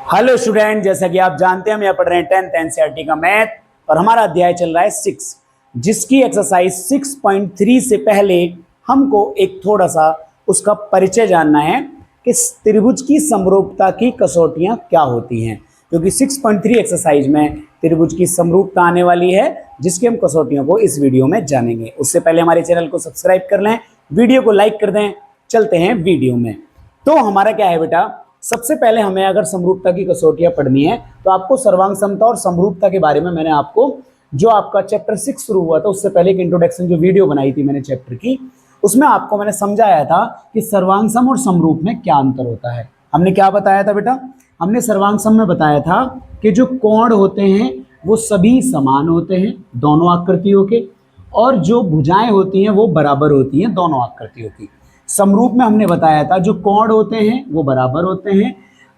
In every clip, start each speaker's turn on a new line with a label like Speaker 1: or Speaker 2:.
Speaker 1: Hello student, जैसा कि आप जानते हैं हम यहाँ पढ़ रहे हैं 10th एनसीईआरटी का मैथ और हमारा अध्याय चल रहा है 6, जिसकी एक्सरसाइज 6.3 से पहले हमको एक थोड़ा सा उसका परिचय जानना है कि त्रिभुज की समरूपता की कसौटियां क्या होती हैं, क्योंकि 6.3 एक्सरसाइज में त्रिभुज की समरूपता आने वाली है जिसकी हम कसौटियों को इस वीडियो में जानेंगे। उससे पहले हमारे चैनल को सब्सक्राइब कर लें, वीडियो को लाइक कर दें। चलते हैं वीडियो में। तो हमारा क्या है बेटा, सबसे पहले हमें अगर समरूपता की कसौटियां पढ़नी है तो आपको सर्वांग समता और समरूपता के बारे में मैंने आपको जो आपका चैप्टर 6 शुरू हुआ था उससे पहले एक इंट्रोडक्शन जो वीडियो बनाई थी मैंने चैप्टर की, उसमें आपको मैंने समझाया था कि सर्वांग सम और समरूप में क्या अंतर होता है। हमने क्या बताया था बेटा, हमने सर्वांग सम में बताया था कि जो कोण होते हैं वो सभी समान होते हैं दोनों आकृतियों के, और जो भुजाएं होती हैं वो बराबर होती हैं दोनों आकृतियों की। समरूप में हमने बताया था जो कोण होते हैं वो बराबर होते हैं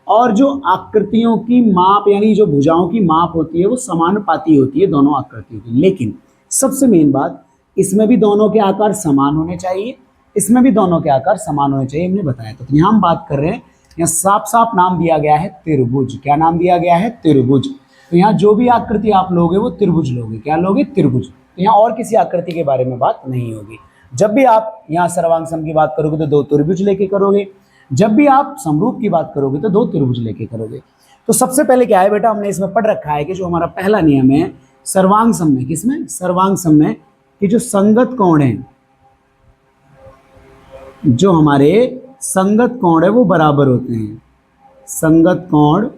Speaker 1: और जो आकृतियों की माप यानी जो भुजाओं की माप होती है वो समानुपाती होती है दोनों आकृतियों की। लेकिन सबसे मेन बात, इसमें भी दोनों के आकार समान होने चाहिए, इसमें भी दोनों के आकार समान होने चाहिए, हमने बताया था। तो यहाँ हम बात कर रहे हैं, यहाँ साफ साफ नाम दिया गया है त्रिभुज। क्या नाम दिया गया है? त्रिभुज। तो यहाँ जो भी आकृति आप लोगे वो त्रिभुज लोगे। क्या लोगे? त्रिभुज। तो यहाँ और किसी आकृति के बारे में बात नहीं होगी। जब भी आप यहाँ सर्वांग सम की बात करोगे तो दो त्रिभुज लेके करोगे, जब भी आप समरूप की बात करोगे तो दो त्रिभुज लेके करोगे। तो सबसे पहले क्या है बेटा, हमने इसमें पढ़ रखा है कि जो हमारा पहला नियम है सर्वांग सम में, किसमें? सर्वांग सम में, कि जो संगत कोण है, जो हमारे संगत कोण है वो बराबर होते हैं, संगत कोण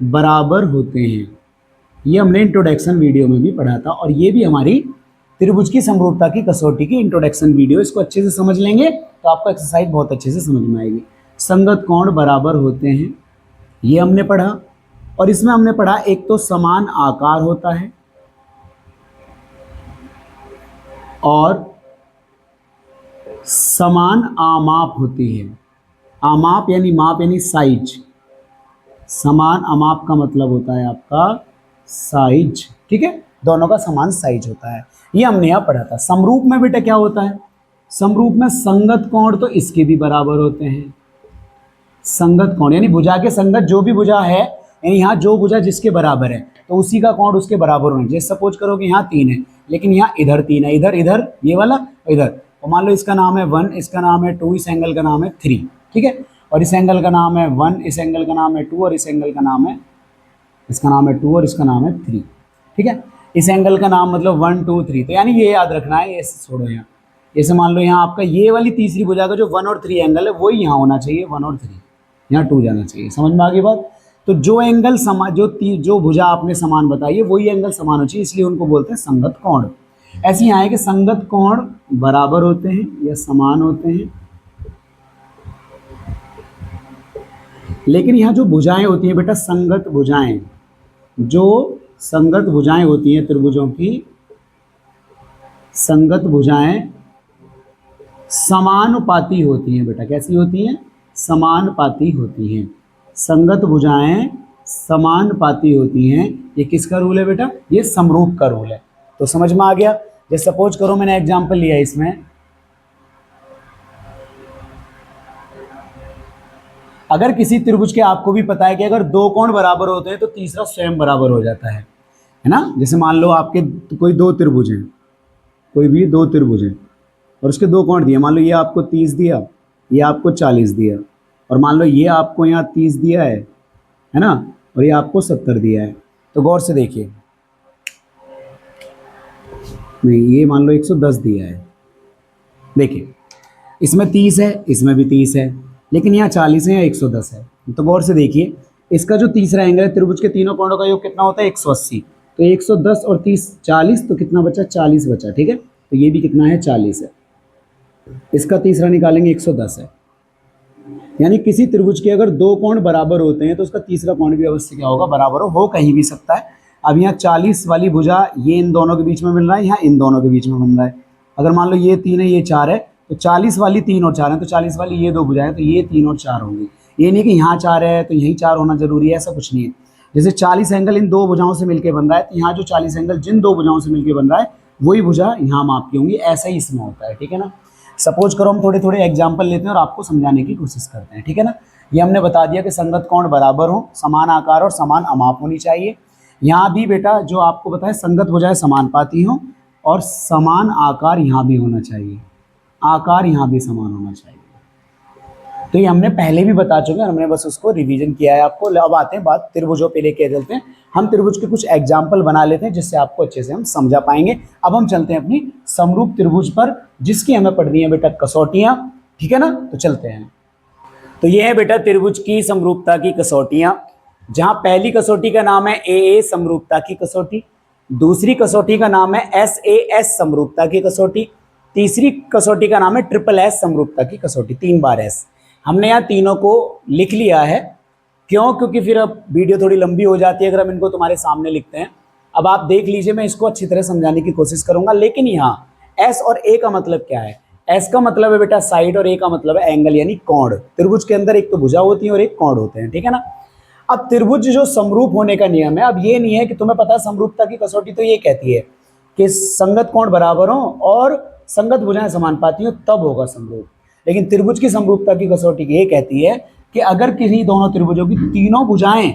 Speaker 1: बराबर होते हैं। ये हमने इंट्रोडक्शन वीडियो में भी पढ़ा था और ये भी हमारी त्रिभुज की समरूपता की कसौटी की इंट्रोडक्शन वीडियो। इसको अच्छे से समझ लेंगे तो आपको एक्सरसाइज बहुत अच्छे से समझ में आएगी। संगत कोण बराबर होते हैं, ये हमने पढ़ा। और इसमें हमने पढ़ा एक तो समान आकार होता है और समान आमाप होती है। आमाप यानी माप यानी साइज, समान आमाप का मतलब होता है आपका साइज, ठीक है, दोनों का समान साइज होता है। ये हमने यहाँ पढ़ा था। समरूप में बेटा क्या होता है? समरूप में संगत कोण तो इसके भी बराबर होते हैं। संगत कोण यानी भुजा के संगत जो भी भुजा है, यानी यहाँ जो भुजा जिसके बराबर है तो उसी का कोण उसके बराबर होना। जैसे सपोज करो कि यहाँ 3 है लेकिन यहाँ इधर 3 है, इधर इधर ये वाला इधर, तो मान लो इसका नाम है 1, इसका नाम है 2, इस एंगल का नाम है 3, ठीक है, और इस एंगल का नाम है 1, इस एंगल का नाम है 2 और इस एंगल का नाम है, इसका नाम है 2 और इसका नाम है 3, ठीक है। इस एंगल का नाम मतलब 1 2 3, तो यानी ये याद रखना है। ये छोड़ो यहाँ, जैसे मान लो यहाँ आपका ये वाली तीसरी भुजा का जो 1 और 3 एंगल है वही यहाँ होना चाहिए, 1 और 3, यहाँ 2 जाना चाहिए। समझ में आ गई बात? तो जो एंगल समान, जो भुजा आपने समान बताई है वही एंगल समान होना चाहिए, इसलिए उनको बोलते हैं संगत कोण। ऐसे यहाँ है कि संगत कोण बराबर होते हैं या समान होते हैं, लेकिन यहाँ जो भुजाएं होती हैं बेटा, संगत भुजाएं, जो संगत भुजाएं होती हैं त्रिभुजों की, संगत भुजाएं समानुपाती होती हैं बेटा। कैसी होती हैं? समानुपाती होती हैं। संगत भुजाएं समानुपाती होती हैं। ये किसका रूल है बेटा? ये समरूप का रूल है। तो समझ में आ गया? जैसे सपोज करो मैंने एग्जांपल लिया इसमें, अगर किसी त्रिभुज के, आपको भी पता है कि अगर दो कोण बराबर होते हैं तो तीसरा स्वयं बराबर हो जाता है ना। जैसे मान लो आपके कोई दो त्रिभुज हैं, कोई भी दो त्रिभुज हैं और उसके दो कोण दिए, मान लो ये आपको 30 दिया, ये आपको 40 दिया, और मान लो ये आपको यहाँ 30 दिया है ना, और ये आपको 70 दिया है। तो गौर से देखिए, नहीं ये मान लो 110 दिया है। देखिए इसमें 30 है, इसमें भी 30 है, लेकिन यहाँ 40 है या 110 है। तो गौर से देखिए, इसका जो तीसरा एंगल है, त्रिभुज के तीनों कोणों का योग कितना होता है? 180। तो 110 और 30 40, तो कितना बचा? 40 बचा, ठीक है। तो ये भी कितना है? 40 है। इसका तीसरा निकालेंगे, 110 है। यानी किसी त्रिभुज के अगर दो कोण बराबर होते हैं तो उसका तीसरा कोण भी अवश्य क्या होगा? बराबर हो कहीं भी सकता है। अब यहाँ 40 वाली भुजा ये इन दोनों के बीच में मिल रहा है, यहाँ इन दोनों के बीच में मिल रहा है। अगर मान लो ये 3 है, ये 4 है, तो 40 वाली 3 और 4 है, तो 40 वाली ये दो भुजाएं, तो ये 3 और 4 होंगी। ये नहीं कि यहाँ 4 है तो यहीं 4 होना जरूरी है, ऐसा कुछ नहीं है। जैसे 40 एंगल इन दो भुजाओं से मिलकर बन रहा है, तो यहाँ जो 40 एंगल जिन दो भुजाओं से मिलकर बन रहा है वही भुजा यहाँ माप की होंगी। ऐसा ही इसमें होता है, ठीक है ना। सपोज करो हम थोड़े थोड़े एग्जाम्पल लेते हैं और आपको समझाने की कोशिश करते हैं, ठीक है ना। ये हमने बता दिया कि संगत कोण बराबर हो, समान आकार और समान अमाप होनी चाहिए। यहाँ भी बेटा जो आपको बताया संगत भुजाएं समानुपाती हो और समान आकार यहाँ भी होना चाहिए, आकार यहाँ भी समान होना चाहिए। तो ये हमने पहले भी बता चुके हैं, हमने बस उसको रिवीजन किया है आपको। अब आते हैं बात त्रिभुजों पे लेके चलते हैं, हम त्रिभुज के कुछ एग्जाम्पल बना लेते हैं जिससे आपको अच्छे से हम समझा पाएंगे। अब हम चलते हैं अपनी समरूप त्रिभुज पर, जिसकी हमें पढ़नी है बेटा कसौटियां, ठीक है ना। तो चलते हैं। तो ये है बेटा त्रिभुज की समरूपता की कसौटियां, जहां पहली कसौटी का नाम है ए समरूपता की कसौटी, दूसरी कसौटी का नाम है SAS समरूपता की कसौटी, तीसरी कसौटी का नाम है SSS समरूपता की कसौटी, 3 बार S। हमने यहाँ तीनों को लिख लिया है, क्यों? क्योंकि फिर अब वीडियो थोड़ी लंबी हो जाती है अगर हम इनको तुम्हारे सामने लिखते हैं। अब आप देख लीजिए, मैं इसको अच्छी तरह समझाने की कोशिश करूंगा। लेकिन यहाँ S और A का मतलब क्या है? S का मतलब है बेटा साइड और A का मतलब है एंगल यानी कोण। त्रिभुज के अंदर एक तो भुजा होती है और एक कोण होते हैं, ठीक है ना। अब त्रिभुज जो समरूप होने का नियम है, अब ये नहीं है कि तुम्हें पता है समरूपता की कसौटी तो ये कहती है कि संगत कोण बराबर हो और संगत भुजाएं समानुपाती हो तब होगा समरूप। लेकिन त्रिभुज की समरूपता की कसौटी ये कहती है कि अगर किसी दोनों त्रिभुजों की तीनों भुजाएं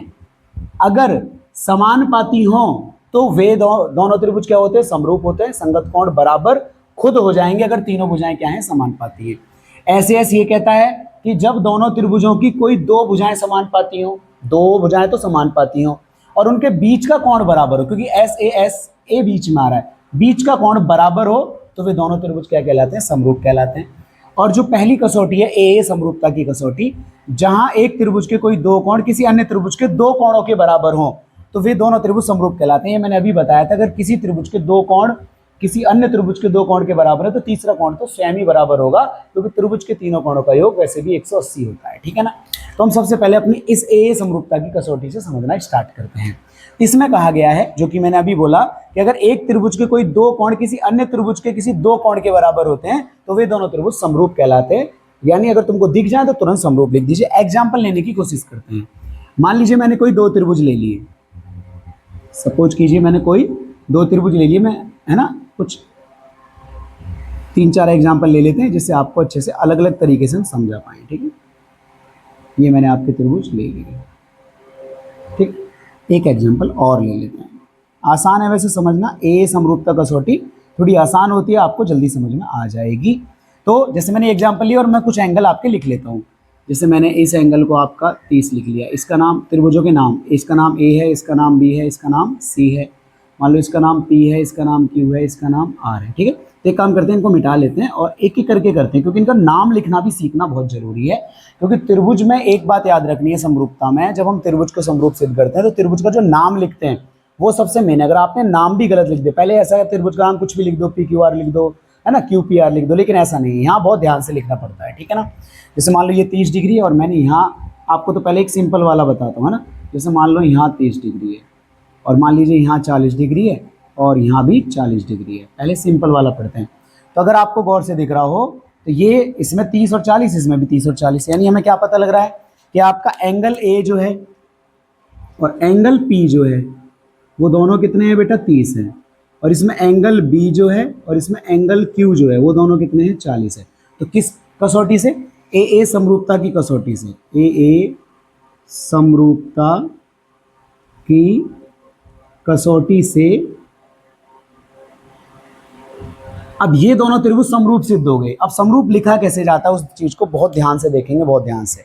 Speaker 1: अगर समानुपाती हो तो वे दोनों त्रिभुज क्या होते हैं? समरूप होते हैं। संगत कोण बराबर खुद हो जाएंगे अगर तीनों भुजाएं क्या हैं? समानुपाती है। SAS ये कहता है कि जब दोनों त्रिभुजों की कोई 2 भुजाएं समानुपाती हो, 2 भुजाएं तो समानुपाती हो और उनके बीच का कोण बराबर हो, क्योंकि SAS A बीच में आ रहा है, बीच का कोण बराबर हो तो वे दोनों त्रिभुज क्या कहलाते हैं? समरूप कहलाते हैं। और जो पहली कसौटी है AA समरूपता की कसौटी, जहां एक त्रिभुज के कोई 2 कोण किसी अन्य त्रिभुज के 2 कोणों के बराबर हो तो वे दोनों त्रिभुज समरूप कहलाते हैं। ये मैंने अभी बताया था, अगर किसी त्रिभुज के 2 कोण किसी अन्य त्रिभुज के 2 कोण के बराबर है तो तीसरा कोण तो स्वयं ही बराबर होगा, क्योंकि त्रिभुज के तीनों कोणों का योग वैसे भी 180 होता है, ठीक है ना। तो हम सबसे पहले अपनी इस AA समरूपता की कसौटी से समझना स्टार्ट करते हैं। इसमें कहा गया है, जो कि मैंने अभी बोला, कि अगर एक त्रिभुज के कोई 2 कोण किसी अन्य त्रिभुज के किसी 2 कोण के बराबर होते हैं तो वे दोनों त्रिभुज समरूप कहलाते हैं। यानी अगर तुमको दिख जाए तो तुरंत समरूप लिख दीजिए। एग्जाम्पल लेने की कोशिश करते हैं। मान लीजिए मैंने कोई 2 त्रिभुज ले लिए, सपोज कीजिए मैंने कोई 2 त्रिभुज ले लिए, मैं है ना कुछ 3-4 एग्जाम्पल ले लेते हैं जिससे आपको अच्छे से अलग अलग तरीके से हम समझा पाएं, ठीक है। ये मैंने आपके त्रिभुज ले लिए, ठीक। एक एग्जाम्पल और ले लेते हैं, आसान है वैसे समझना। AA समरूपता कसौटी थोड़ी आसान होती है, आपको जल्दी समझ में आ जाएगी। तो जैसे मैंने एग्जाम्पल लिया और मैं कुछ एंगल आपके लिख लेता हूँ। जैसे मैंने इस एंगल को आपका 30 लिख लिया, इसका नाम त्रिभुजों के नाम, इसका नाम A है, इसका नाम B है, इसका नाम C है, मान लो इसका नाम P है, इसका नाम Q है, इसका नाम R है, ठीक है। तो एक काम करते हैं, इनको मिटा लेते हैं और एक एक करके करते हैं, क्योंकि इनका नाम लिखना भी सीखना बहुत जरूरी है। क्योंकि त्रिभुज में एक बात याद रखनी है, समरूपता में जब हम त्रिभुज को समरूप सिद्ध करते हैं तो त्रिभुज का जो नाम लिखते हैं वो सबसे मेन। अगर आपने नाम भी गलत लिख दिया, पहले ऐसा है त्रिभुज का नाम कुछ भी लिख दो, PQR लिख दो, है ना, QPR लिख दो, लेकिन ऐसा नहीं है, यहाँ बहुत ध्यान से लिखना पड़ता है, ठीक है ना। जैसे मान लो ये 30 डिग्री है और मैंने यहाँ आपको तो पहले एक सिंपल वाला बताता हूँ, है ना। जैसे मान लो यहाँ 30 डिग्री है और मान लीजिए यहाँ 40 डिग्री है और यहाँ भी 40 डिग्री है। पहले सिंपल वाला पढ़ते हैं। तो अगर आपको गौर से दिख रहा हो तो ये इसमें 30 और 40, इसमें भी 30 और 40, यानी हमें क्या पता लग रहा है कि आपका एंगल A जो है और एंगल P जो है वो दोनों कितने हैं बेटा? 30 हैं। और इसमें एंगल B जो है और इसमें एंगल Q जो है वो दोनों कितने हैं? 40 है। तो किस कसौटी से? AA समरूपता की कसौटी से। AA समरूपता की कसौटी से अब ये दोनों त्रिभुज समरूप सिद्ध हो गए। अब समरूप लिखा कैसे जाता है उस चीज को बहुत ध्यान से देखेंगे, बहुत ध्यान से।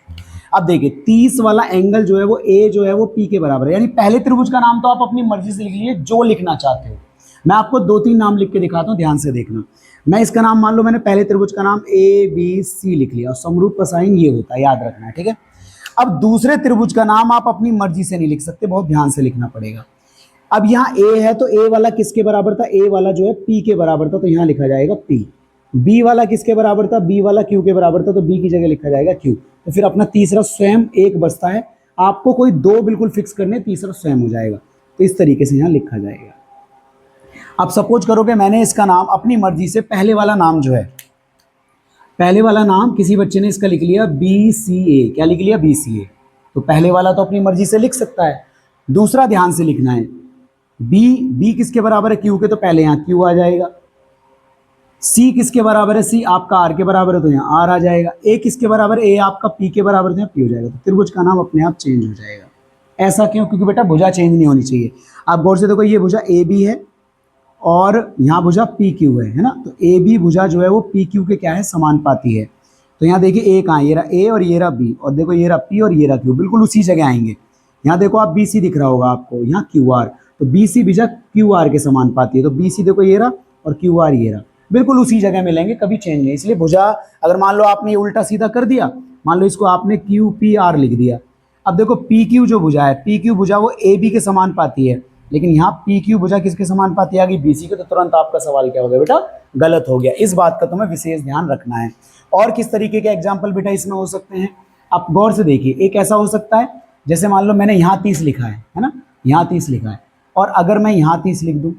Speaker 1: अब देखिए 30 वाला एंगल जो है वो A जो है वो P के बराबर है, यानी पहले त्रिभुज का नाम तो आप अपनी मर्जी से लिख लीजिए जो लिखना चाहते हो। मैं आपको 2-3 नाम लिख के दिखाता हूँ, ध्यान से देखना। मैं इसका नाम मान लो मैंने पहले त्रिभुज का नाम ABC लिख लिया और समरूप का साइन ये होता है, याद रखना है, ठीक है। अब दूसरे त्रिभुज का नाम आप अपनी मर्जी से नहीं लिख सकते, बहुत ध्यान से लिखना पड़ेगा। अब यहाँ A है तो A वाला किसके बराबर था? A वाला जो है P के बराबर था, तो यहाँ लिखा जाएगा P। B वाला किसके बराबर था? B वाला Q के बराबर था, तो B की जगह लिखा जाएगा Q। तो फिर अपना तीसरा स्वयं एक बचता है। आपको कोई 2 बिल्कुल फिक्स करने, तीसरा स्वयं हो जाएगा। तो इस तरीके से यहाँ लिखा जाएगा। अब सपोज करो कि मैंने इसका नाम अपनी मर्जी से, पहले वाला नाम जो है, पहले वाला नाम किसी बच्चे ने इसका लिख लिया BCA। क्या लिख लिया? BCA। तो पहले वाला तो अपनी मर्जी से लिख सकता है। दूसरा ध्यान से लिखना है, B किसके बराबर है? Q के, तो पहले यहाँ Q आ जाएगा। सी किसके बराबर है, सी आपका आर के बराबर है तो यहाँ आर आ जाएगा। ए किसके बराबर है, ए आपका पी के बराबर है तो यहाँ पी हो जाएगा। तो त्रिभुज का नाम अपने आप चेंज हो जाएगा। ऐसा क्यों, क्योंकि बेटा भुजा चेंज नहीं होनी चाहिए। आप गौर से देखो, ये भुजा ए बी है और यहाँ भुजा पी क्यू है ना। तो ए बी भुजा जो है वो पी क्यू के क्या है, समानुपाती है। तो यहाँ देखिए ए कहाँ, ये रहा ए और ये रहा बी, और देखो ये रहा पी और ये रहा क्यू, बिल्कुल उसी जगह आएंगे। यहाँ देखो आप बी सी दिख रहा होगा आपको, यहाँ क्यू आर, तो बी सी भुजा क्यू आर के समानुपाती है। तो बी सी देखो ये रहा और क्यू आर ये रहा, बिल्कुल उसी जगह मिलेंगे, कभी चेंज नहीं। इसलिए भुजा अगर मान लो आपने ये उल्टा सीधा कर दिया, मान लो इसको आपने क्यू पी आर लिख दिया। अब देखो पी क्यू जो भुजा है, पी क्यू भुजा वो ए बी के समानुपाती है, लेकिन यहाँ पी क्यू भुजा किसके समानुपाती आ गई, बी सी के। तो तुरंत आपका सवाल क्या हो गया बेटा, गलत हो गया। इस बात का तुम्हें विशेष ध्यान रखना है। और किस तरीके के एग्जाम्पल बेटा इसमें हो सकते हैं, आप गौर से देखिए। एक ऐसा हो सकता है, जैसे मान लो मैंने यहाँ 30 लिखा है ना, यहाँ 30 लिखा है, और अगर मैं यहाँ 30 लिख दूं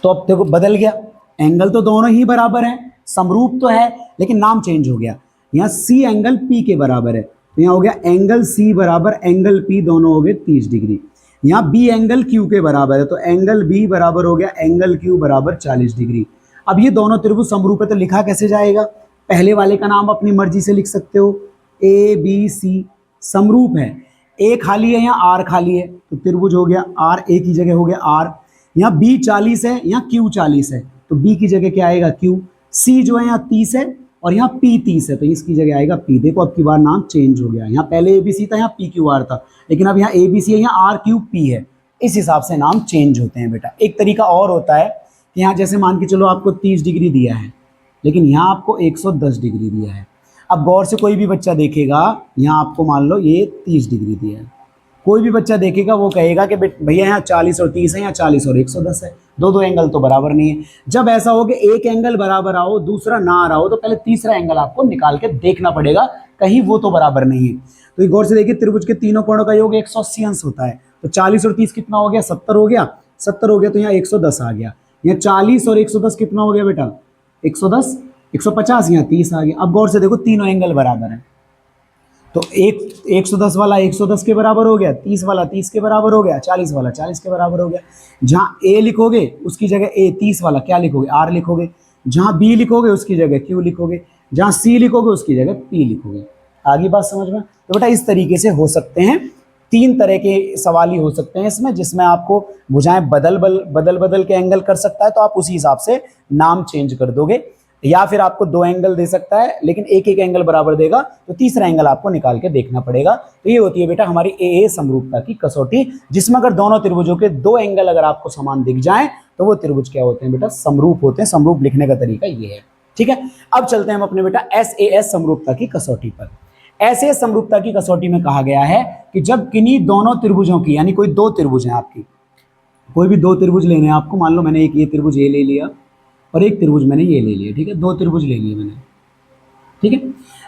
Speaker 1: तो अब देखो बदल गया, एंगल तो दोनों ही बराबर हैं, समरूप तो है, लेकिन नाम चेंज हो गया। यहाँ सी एंगल पी के बराबर है, तो यहाँ हो गया एंगल सी बराबर एंगल पी, दोनों हो गए 30 डिग्री। यहाँ बी एंगल क्यू के बराबर है, तो एंगल बी बराबर हो गया एंगल क्यू बराबर 40 डिग्री। अब ये दोनों त्रिभुज समरूप है, तो लिखा कैसे जाएगा, पहले वाले का नाम अपनी मर्जी से लिख सकते हो, ए बी सी समरूप है, ए खाली है यहाँ आर खाली है, तो त्रिभुज हो गया आर, ए की जगह हो गया आर। यहाँ बी 40 है, यहाँ क्यू 40 है, तो बी की जगह क्या आएगा क्यू। सी जो है यहाँ 30 है और यहाँ पी 30 है, तो इसकी जगह आएगा पी। देखो अब की बार नाम चेंज हो गया, यहाँ पहले ए बी सी था, यहाँ पी क्यू आर था, लेकिन अब यहाँ ए बी सी है, यहाँ आर क्यू पी है। इस हिसाब से नाम चेंज होते हैं बेटा। एक तरीका और होता है कि यहाँ जैसे मान के चलो आपको 30 डिग्री दिया है, लेकिन यहाँ आपको 110 डिग्री दिया है। अब गौर से कोई भी बच्चा देखेगा, यहाँ आपको मान लो ये 30 डिग्री दिया है, कोई भी बच्चा देखेगा वो कहेगा कि भैया यहाँ 40 और 30 है, यहाँ 40 और 110 है, दो एंगल तो बराबर नहीं है। जब ऐसा हो कि एक एंगल बराबर आओ दूसरा ना आ रहा हो, तो पहले तीसरा एंगल आपको निकाल के देखना पड़ेगा, कहीं वो तो बराबर नहीं है। तो ये गौर से देखिए, त्रिभुज के तीनों कोणों का योग 180 अंश होता है, तो 40 और 30 कितना हो गया, 70 हो गया, 70 हो गया, तो यहाँ 110 आ गया। यहाँ 40 और 110 कितना हो गया बेटा, 110, 150, यहाँ 30 आ गया। अब गौर से देखो तीनों एंगल बराबर है, तो 110 वाला 110 के बराबर हो गया, 30 वाला 30 के बराबर हो गया, 40 वाला 40 के बराबर हो गया। जहाँ ए लिखोगे उसकी जगह ए, 30 वाला क्या लिखोगे, आर लिखोगे। जहाँ बी लिखोगे उसकी जगह क्यू लिखोगे। जहाँ सी लिखोगे उसकी जगह पी लिखोगे। आगे बात समझ में। तो बेटा इस तरीके से हो सकते हैं, 3 तरह के सवाल ही हो सकते हैं इसमें, जिसमें आपको भुजाएं बदल के एंगल कर सकता है, तो आप उसी हिसाब से नाम चेंज कर दोगे। या फिर आपको 2 एंगल दे सकता है, लेकिन एक एंगल बराबर देगा, तो तीसरा एंगल आपको निकाल के देखना पड़ेगा। तो ये होती है बेटा हमारी ए समरूपता की कसौटी, जिसमें अगर दोनों त्रिभुजों के 2 एंगल अगर आपको समान दिख जाएं तो वो त्रिभुज क्या होते हैं बेटा, समरूप होते हैं। समरूप लिखने का तरीका ये है, ठीक है। अब चलते हैं हम अपने बेटा एस समरूपता की कसौटी पर। एस समरूपता की कसौटी में कहा गया है कि जब किन्हीं दोनों त्रिभुजों की, यानी कोई 2 त्रिभुज हैं आपकी, कोई भी 2 त्रिभुज लेने हैं आपको, मान लो मैंने एक ये त्रिभुज ये ले लिया और एक त्रिभुज मैंने ये ले लिया, ठीक है, 2 त्रिभुज ले लिए मैंने, ठीक है।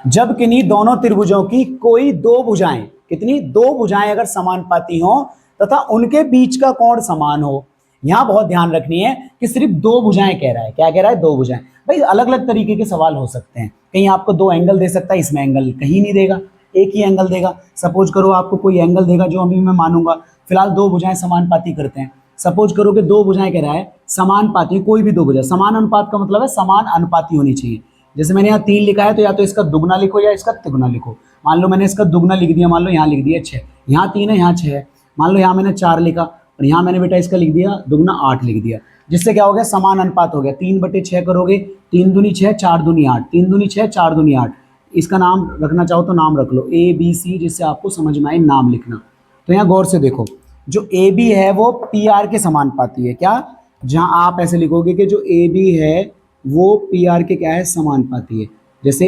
Speaker 1: जब किन्हीं दोनों त्रिभुजों की कोई 2 भुजाएं, कितनी 2 भुजाएं अगर समानुपाती हो तथा उनके बीच का कोण समान हो। यहां बहुत ध्यान रखनी है कि सिर्फ 2 भुजाएं कह रहा है, क्या कह रहा है, 2 भुजाएं। भाई अलग अलग तरीके के सवाल हो सकते हैं, कहीं आपको 2 एंगल दे सकता है, इसमें एंगल कहीं नहीं देगा, एक ही एंगल देगा। सपोज करो आपको कोई एंगल देगा जो अभी मैं मानूंगा, फिलहाल 2 भुजाएं समानुपाती करते हैं। सपोज करो कि 2 भुजाएं कह रहा है समानुपाती, कोई भी 2 भुजा, समान अनुपात का मतलब है समान अनुपाती होनी चाहिए। जैसे मैंने यहाँ 3 लिखा है, तो या तो इसका दुगना लिखो या इसका तिगुना लिखो। मान लो मैंने इसका दुगना लिख दिया, मान लो यहाँ लिख दिया 6, यहाँ 3 है, यहाँ 6 है। मान लो यहाँ मैंने 4 लिखा और यहाँ मैंने बेटा इसका लिख दिया दुगना 8 लिख दिया, जिससे क्या हो गया, समान अनुपात हो गया। 3/6 करोगे, 3 दूनी 6, 4 दूनी 8, 3 दूनी 6, 4 दूनी 8। इसका नाम रखना चाहो तो नाम रख लो ABC, जिससे आपको समझ में आए नाम लिखना। तो यहाँ गौर से देखो, जो AB है वो PR के समानुपाती है, क्या, जहां आप ऐसे लिखोगे कि जो AB है वो PR के क्या है, समानुपाती है। जैसे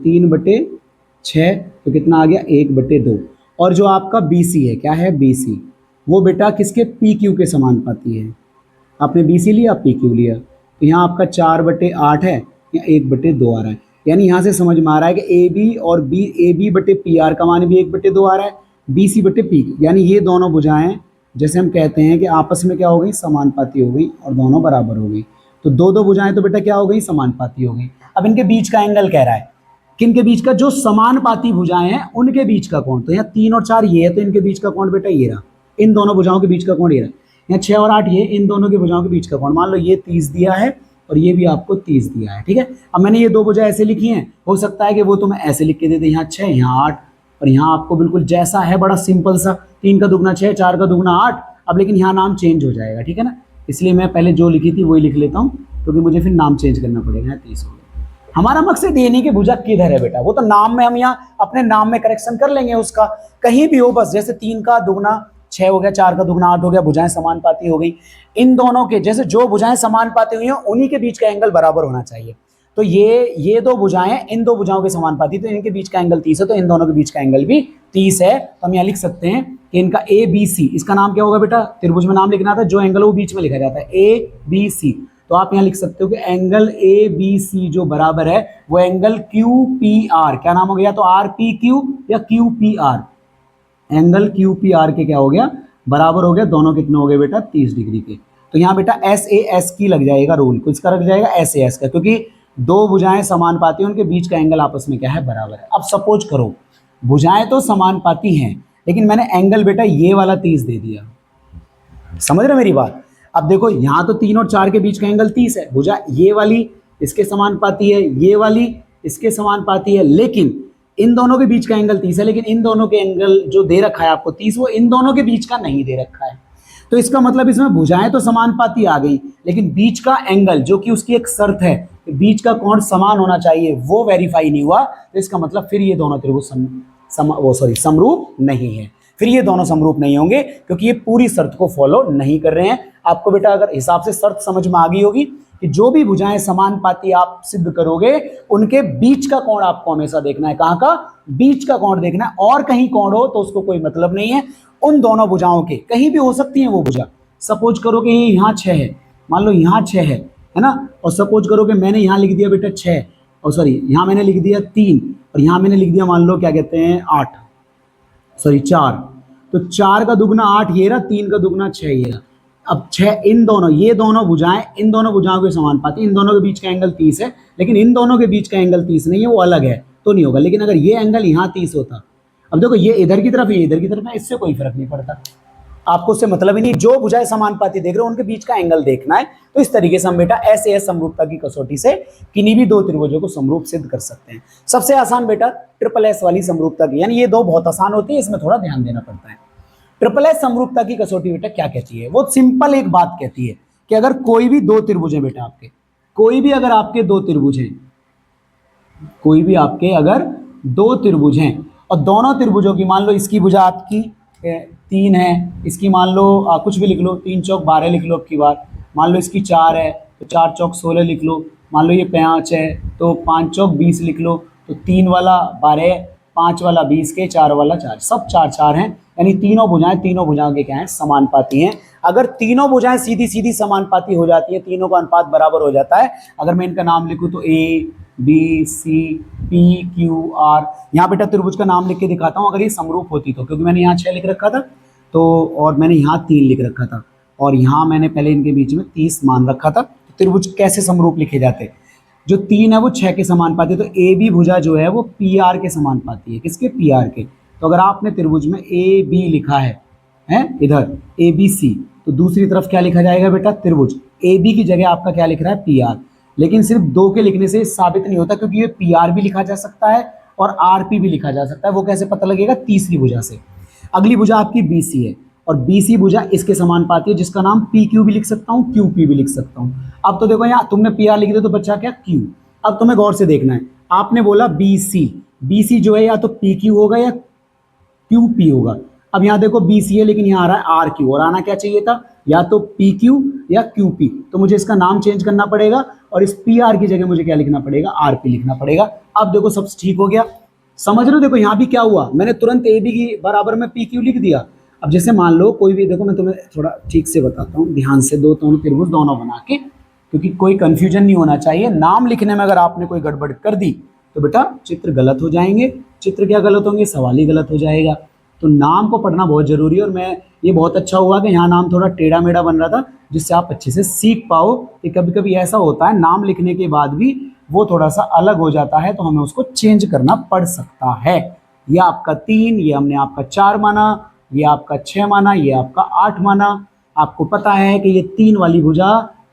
Speaker 1: 3/6 तो कितना आ गया, 1/2। और जो आपका BC है, क्या है, BC, वो बेटा किसके, PQ के समानुपाती है। आपने BC लिया, PQ लिया, तो यहाँ आपका 4/8 है या 1/2 आ रहा है। यानी यहाँ से समझ में आ रहा है कि AB और AB/PR का मान भी 1/2 आ रहा है, BC/P, यानी ये दोनों भुजाएं जैसे हम कहते हैं कि आपस में क्या हो गई, समानुपाती हो गई और दोनों बराबर हो गई। तो 2 भुजाएं तो बेटा क्या हो गई, समानुपाती हो गई। अब इनके बीच का एंगल कह रहा है, किनके बीच का, जो समानुपाती भुजाएं हैं उनके बीच का कोण। तो यहाँ 3 और 4 ये है, तो इनके बीच का कोण बेटा ये रहा, इन दोनों भुजाओं के बीच का कोण ये रहा। यहाँ 6 और 8 ये, इन दोनों की भुजाओं के बीच का कोण। मान लो ये 30 दिया है और ये भी आपको 30 दिया है, ठीक है। अब मैंने ये दो भुजा ऐसे लिखी हैं, हो सकता है कि वो तो मैं ऐसे लिख के दे दे, यहाँ 6 यहाँ 8, और यहाँ आपको बिल्कुल जैसा है बड़ा सिंपल सा 3 का दुगना 6 4 का दुगना 8। अब लेकिन यहाँ नाम चेंज हो जाएगा, ठीक है ना, इसलिए मैं पहले जो लिखी थी वही लिख लेता हूँ, क्योंकि मुझे फिर नाम चेंज करना पड़ेगा। यहाँ 30 हो गया। हमारा मकसद ये नहीं कि भुजा किधर है बेटा, वो तो नाम में हम यहाँ अपने नाम में करेक्शन कर लेंगे उसका, कहीं भी हो बस। जैसे 3 का दुगना 6 हो गया, 4 का दुगना 8 हो गया, भुजाएं समानुपाती हो गई। इन दोनों के जैसे जो भुजाएं समानुपाती हुई हैं उन्हीं के बीच का एंगल बराबर होना चाहिए। तो ये दो भुजाएं इन दो भुजाओं के समानुपाती, तो इनके बीच का एंगल 30 है, तो इन दोनों के बीच का एंगल भी 30 है। तो हम यहाँ लिख सकते हैं कि इनका ABC, इसका नाम क्या होगा बेटा, त्रिभुज में नाम लिखना था, जो एंगल वो बीच में लिखा जाता है ABC। तो आप यहाँ लिख सकते हो कि एंगल ABC जो बराबर है वो एंगल QPR, क्या नाम हो गया, तो RPQ या QPR, एंगल QPR के क्या हो गया, बराबर हो गया। दोनों कितने हो गए बेटा, 30 डिग्री के। तो यहाँ बेटा SAS की लग जाएगा रूल, किसका लग जाएगा, SAS का, क्योंकि दो भुजाएं समानुपाती हैं, उनके बीच का एंगल आपस में क्या है, बराबर है। अब सपोज करो भुजाएं तो समानुपाती हैं, लेकिन मैंने एंगल बेटा ये वाला 30 दे दिया, समझ रहे मेरी बात। अब देखो यहाँ तो 3 और 4 के बीच का एंगल 30 है, भुजा ये वाली इसके समानुपाती है, ये वाली इसके समानुपाती है, लेकिन इन दोनों के बीच का एंगल 30 है, लेकिन इन दोनों के एंगल जो दे रखा है आपको 30, वो इन दोनों के बीच का नहीं दे रखा है। तो इसका मतलब इसमें भुजाएं तो समानुपाती आ गई, लेकिन बीच का एंगल जो कि उसकी एक शर्त है, बीच का कोण समान होना चाहिए, वो वेरीफाई नहीं हुआ। तो इसका मतलब फिर ये दोनों त्रिभुज समरूप नहीं है, फिर ये दोनों समरूप नहीं होंगे, क्योंकि ये पूरी शर्त को फॉलो नहीं कर रहे हैं। आपको बेटा अगर हिसाब से शर्त समझ में आ गई होगी कि जो भी भुजाएं समानुपाती आप सिद्ध करोगे उनके बीच का कोण आपको हमेशा देखना है, कहां का, बीच का कोण देखना है, और कहीं कोण हो तो उसको कोई मतलब नहीं है। उन दोनों भुजाओं के कहीं भी हो सकती है वो भुजा। सपोज करो कि यहाँ 6 है, मान लो यहाँ 6 है ना, और सपोज करो कि मैंने यहाँ लिख दिया बेटा 6, और सॉरी यहाँ मैंने लिख दिया 3, और यहाँ मैंने लिख दिया मान लो क्या कहते हैं 8, सॉरी 4। तो 4 का दुगना 8 ये रहा, 3 का दुगना 6 ये रहा। अब 6 इन दोनों, ये दोनों भुजाएं इन दोनों भुजाओं के समानुपाती, इन दोनों के बीच का एंगल 30 है, लेकिन इन दोनों के बीच का एंगल 30 नहीं है, वो अलग है, तो नहीं होगा। लेकिन अगर ये एंगल यहाँ 30 होता, अब देखो ये इधर की तरफ, ये इधर की तरफ है, इससे कोई फर्क नहीं पड़ता, आपको उससे मतलब ही नहीं। जो भुजाएं समानुपाती देख रहे हो उनके बीच का एंगल देखना है। तो इस तरीके से हम बेटा SAS समरूपता की कसौटी से किन्हीं भी दो त्रिभुजों को समरूप सिद्ध कर सकते हैं। सबसे आसान बेटा SSS वाली समरूपता की, यानी ये दो बहुत आसान होती है, इसमें थोड़ा ध्यान देना पड़ता है। SSS समरूपता की कसौटी बेटा क्या कहती है, वो सिंपल एक बात कहती है कि अगर कोई भी दो त्रिभुज है बेटा आपके, कोई भी अगर आपके दो त्रिभुज हैं, कोई भी आपके अगर दो त्रिभुज हैं, और दोनों त्रिभुजों की मान लो इसकी भुजा आपकी 3 है, इसकी मान लो कुछ भी लिख लो, 3 चौक 12 लिख लो अब की बार, मान लो इसकी 4 है तो 4 चौक 16 लिख लो, मान लो ये 5 है तो 5 चौक 20 लिख लो, तो 3 वाला 12, 5 वाला 20 के, 4 वाला 4, सब 4 4 हैं, यानी तीनों भुजाओं के क्या हैं, समानुपाती हैं। अगर तीनों भुजाएं सीधी सीधी समानुपाती हो जाती है, तीनों का अनुपात बराबर हो जाता है। अगर मैं इनका नाम लिखूं तो ABCPQR, यहाँ बेटा त्रिभुज का नाम लिख के दिखाता हूँ अगर ये समरूप होती तो, क्योंकि मैंने यहाँ 6 लिख रखा था तो, और मैंने यहाँ 3 लिख रखा था, और यहाँ मैंने पहले इनके बीच में 30 मान रखा था। तो त्रिभुज कैसे समरूप लिखे जाते, जो 3 है वो 6 के समानुपाती है, तो AB भुजा जो है वो PR के समानुपाती है, किसके, PR के। तो अगर आपने त्रिभुज में AB लिखा है इधर ABC, तो दूसरी तरफ क्या लिखा जाएगा बेटा, त्रिभुज AB की जगह आपका क्या लिख रहा है, PR। लेकिन सिर्फ 2 के लिखने से साबित नहीं होता, क्योंकि ये PR भी लिखा जा सकता है और RP भी लिखा जा सकता है। वो कैसे पता लगेगा, तीसरी भुजा से। अगली भुजा आपकी BC है, और BC भुजा इसके समानुपाती है, जिसका नाम PQ भी लिख सकता हूँ, QP भी लिख सकता हूँ। अब तो देखो यहाँ तुमने PR लिख दिया तो बच्चा क्या, Q। अब तुम्हें गौर से देखना है, आपने बोला BC जो है या तो PQ होगा या QP होगा। अब यहाँ देखो BC है, लेकिन यहाँ आ रहा है RQ, और आना क्या चाहिए था, या तो PQ या QP। तो मुझे इसका नाम चेंज करना पड़ेगा, और इस PR की जगह मुझे क्या लिखना पड़ेगा, RP लिखना पड़ेगा। अब देखो सब ठीक हो गया, समझ रहे हो। देखो यहाँ भी क्या हुआ, मैंने तुरंत AB की बराबर में PQ लिख दिया। अब जैसे मान लो कोई भी, देखो मैं तुम्हें थोड़ा ठीक से बताता हूँ ध्यान से, दो त्रिभुज दोनों बना के, क्योंकि कोई कंफ्यूजन नहीं होना चाहिए। नाम लिखने में अगर आपने कोई गड़बड़ कर दी तो बेटा चित्र गलत हो जाएंगे। चित्र क्या गलत होंगे, सवाल ही गलत हो जाएगा। तो नाम को पढ़ना बहुत जरूरी है, और मैं ये बहुत अच्छा हुआ कि यहाँ नाम थोड़ा टेढ़ा मेढ़ा बन रहा था, जिससे आप अच्छे से सीख पाओ कि कभी कभी ऐसा होता है नाम लिखने के बाद भी वो थोड़ा सा अलग हो जाता है, तो हमें उसको चेंज करना पड़ सकता है। ये आपका 3, ये हमने आपका 4 माना, ये आपका 6 माना, ये आपका 8 माना। आपको पता है कि ये 3 वाली भुजा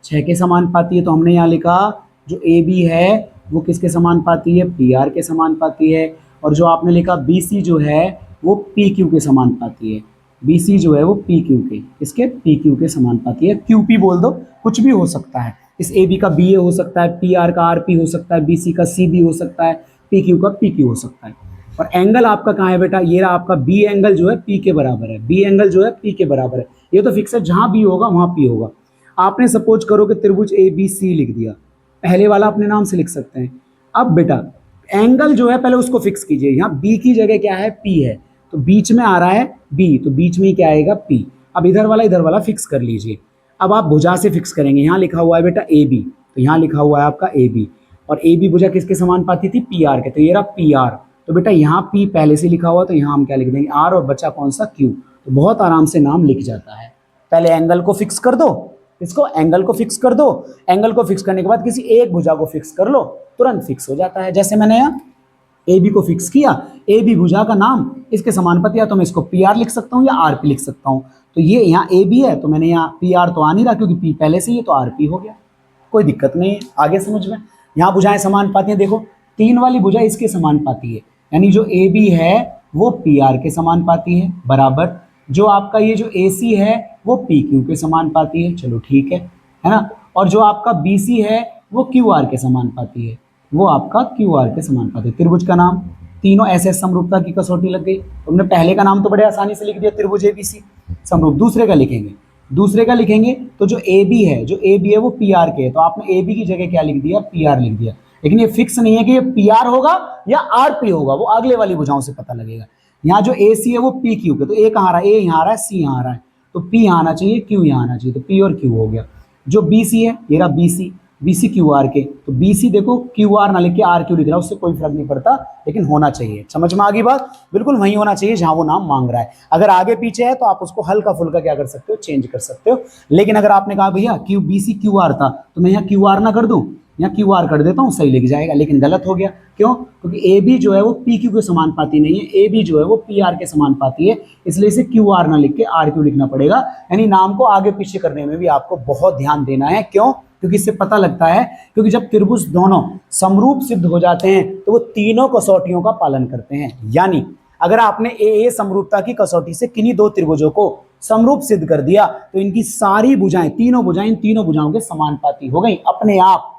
Speaker 1: 6 के समानुपाती है, तो हमने यहाँ लिखा जो ए बी है वो किसके समानुपाती है, पी आर के समानुपाती है। और जो आपने लिखा बी सी जो है वो पी क्यू के समानुपाती है, बी सी जो है वो पी क्यू के, इसके पी क्यू के समानुपाती है। क्यू पी बोल दो, कुछ भी हो सकता है, इस ए बी का बी ए हो सकता है, पी आर का आर पी हो सकता है, बी सी का सी बी हो सकता है, पी क्यू का पी क्यू हो सकता है। और एंगल आपका कहाँ है बेटा, ये रहा आपका बी एंगल जो है पी के बराबर है, बी एंगल जो है पी के बराबर है। ये तो फिक्स है, जहां बी होगा वहां पी होगा। आपने सपोज करो कि त्रिभुज ए बी सी लिख दिया, पहले वाला अपने नाम से लिख सकते हैं। अब बेटा एंगल जो है पहले उसको फिक्स कीजिए, यहाँ बी की जगह क्या है, पी है, तो बीच में आ रहा है बी, तो बीच में क्या आएगा, पी। अब इधर वाला फिक्स कर लीजिए। अब आप भुजा से फिक्स करेंगे, यहाँ लिखा हुआ है बेटा ए बी, तो यहाँ लिखा हुआ है आपका ए बी, और ए बी भुजा किसके समानुपाती थी, पी आर के, तो ये रहा पी आर। तो बेटा यहाँ पी पहले से लिखा हुआ, तो यहाँ हम क्या लिख देंगे, आर, और बचा कौन सा, क्यू। तो बहुत आराम से नाम लिख जाता है। पहले एंगल को फिक्स कर दो, इसको एंगल को फिक्स कर दो, एंगल को फिक्स करने के बाद किसी एक भुजा को फिक्स कर लो, तुरंत फिक्स हो जाता है। जैसे मैंने यहाँ ए बी को फिक्स किया, ए बी भुजा का नाम इसके समानुपाती है, तो मैं इसको पी आर लिख सकता हूँ या आर पी लिख सकता हूँ। तो ये यहाँ ए बी है, तो मैंने यहाँ पी आर तो आ नहीं रहा क्योंकि पी पहले से ही है, तो आर पी हो गया, कोई दिक्कत नहीं है। आगे समझ में, यहाँ भुजाएं समानुपाती हैं, देखो 3 वाली भुजा इसके समानुपाती है, यानी जो ए बी है वो पी आर के समानुपाती है, बराबर जो आपका ये जो ए सी है वो पी क्यू के समानुपाती है, चलो ठीक है ना। और जो आपका बी सी है वो क्यू आर के समानुपाती है, वो आपका क्यू आर के समानुपाती है। त्रिभुज का नाम, तीनों ऐसे समरूपता की कसौटी लग गई। तुमने पहले का नाम तो बड़े आसानी से लिख दिया, त्रिभुज ए बी सी समरूप। दूसरे का लिखेंगे तो जो ए बी है वो पी आर के है, तो आपने ए बी की जगह क्या लिख दिया, पी आर लिख दिया। लेकिन ये फिक्स नहीं है कि ये पी आर होगा या आर पी होगा, वो अगले वाली भुजाओं से पता लगेगा। यहाँ जो ए सी है वो पी क्यू के, तो ए कहाँ आ रहा है, ए यहाँ आ रहा है, सी यहाँ आ रहा है, तो पी यहाँ आना चाहिए, क्यू यहाँ आना चाहिए, तो पी और क्यू हो गया। जो बी सी है ये रहा बी सी क्यू आर के, तो बी सी देखो क्यू आर ना लिख के आर क्यू लिख रहा है, उससे कोई फर्क नहीं पड़ता, लेकिन होना चाहिए। समझ में आ गई बात, बिल्कुल वही होना चाहिए जहां वो नाम मांग रहा है। अगर आगे पीछे है तो आप उसको हल्का फुल्का क्या कर सकते हो, चेंज कर सकते हो। लेकिन अगर आपने कहा भैया Q B C Q R था, तो मैं यहाँ क्यू आर ना कर दूं, यहाँ क्यू आर कर देता हूँ, सही लिख जाएगा। लेकिन गलत हो गया, क्यों, क्योंकि ए बी जो है वो पी क्यू के समानुपाती नहीं है, ए बी जो है वो पी आर के समानुपाती है, इसलिए इसे क्यू आर ना लिख के आर क्यू लिखना पड़ेगा। यानी नाम को आगे पीछे करने में भी आपको बहुत ध्यान देना है। क्यों, क्योंकि इससे पता लगता है, क्योंकि जब त्रिभुज दोनों समरूप सिद्ध हो जाते हैं तो वो तीनों कसौटियों का पालन करते हैं। यानी अगर आपने ए समरूपता की कसौटी से किन्हीं 2 त्रिभुजों को समरूप सिद्ध कर दिया, तो इनकी सारी भुजाएं, तीनों भुजाओं के समानुपाती हो गई अपने आप।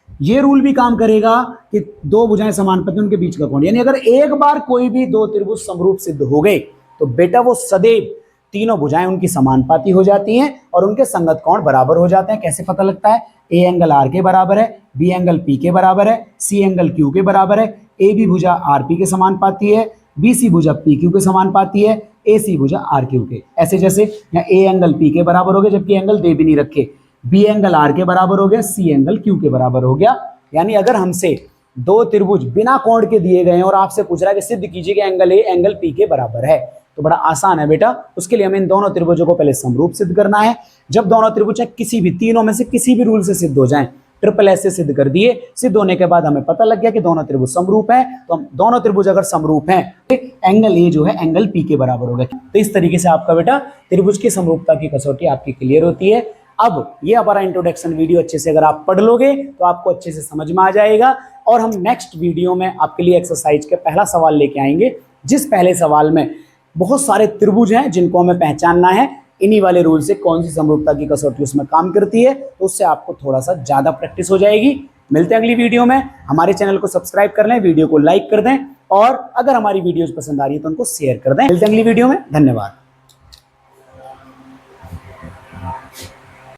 Speaker 1: ये रूल भी काम करेगा कि 2 भुजाएं समानुपाती, उनके बीच का कोण, यानी अगर एक बार कोई भी 2 त्रिभुज समरूप सिद्ध हो गए तो बेटा वो सदैव तीनों भुजाएं उनकी समानुपाती हो जाती हैं और उनके संगत कोण बराबर हो जाते हैं। कैसे पता लगता है, ए एंगल आर के बराबर है, बी एंगल पी के बराबर है, सी एंगल क्यू के बराबर है, ए बी भुजा आर पी के समानुपाती है, बी सी भुजा पी क्यू के समानुपाती है, ए सी भुजा आर क्यू के। ऐसे जैसे यहाँ ए एंगल पी के बराबर हो गया, जबकि एंगल दे भी नहीं रखे, बी एंगल आर के बराबर हो गया, सी एंगल क्यू के बराबर हो गया। यानी अगर हमसे 2 त्रिभुज बिना कोण के दिए गए हैं और आपसे पूछ रहा है कि सिद्ध कीजिए कि एंगल ए एंगल पी के बराबर है, तो बड़ा आसान है बेटा। उसके लिए हमें इन दोनों त्रिभुजों को पहले समरूप सिद्ध करना है। जब दोनों त्रिभुज किसी भी तीनों में से किसी भी रूल से सिद्ध हो जाएं, ट्रिपल एस से सिद्ध कर दिए, सिद्ध होने के बाद हमें पता लग गया कि दोनों त्रिभुज समरूप हैं, तो हम दोनों त्रिभुज अगर समरूप हैं तो एंगल ए जो है एंगल पी के बराबर होगा। तो इस तरीके से आपका बेटा त्रिभुज की समरूपता की कसौटी आपकी क्लियर होती है। अब ये हमारा इंट्रोडक्शन वीडियो अच्छे से अगर आप पढ़ लोगे तो आपको अच्छे से समझ में आ जाएगा। और हम नेक्स्ट वीडियो में आपके लिए एक्सरसाइज के पहला सवाल लेके आएंगे, जिस पहले सवाल में बहुत सारे त्रिभुज हैं जिनको हमें पहचानना है, इन्हीं वाले रूल से कौन सी समरूपता की कसौटी उसमें काम करती है, तो उससे आपको थोड़ा सा ज्यादा प्रैक्टिस हो जाएगी। मिलते हैं अगली वीडियो में। हमारे चैनल को सब्सक्राइब कर लें, वीडियो को लाइक कर दें, और अगर हमारी वीडियोज पसंद आ रही है तो उनको शेयर कर दें। मिलते हैं अगली वीडियो में, धन्यवाद।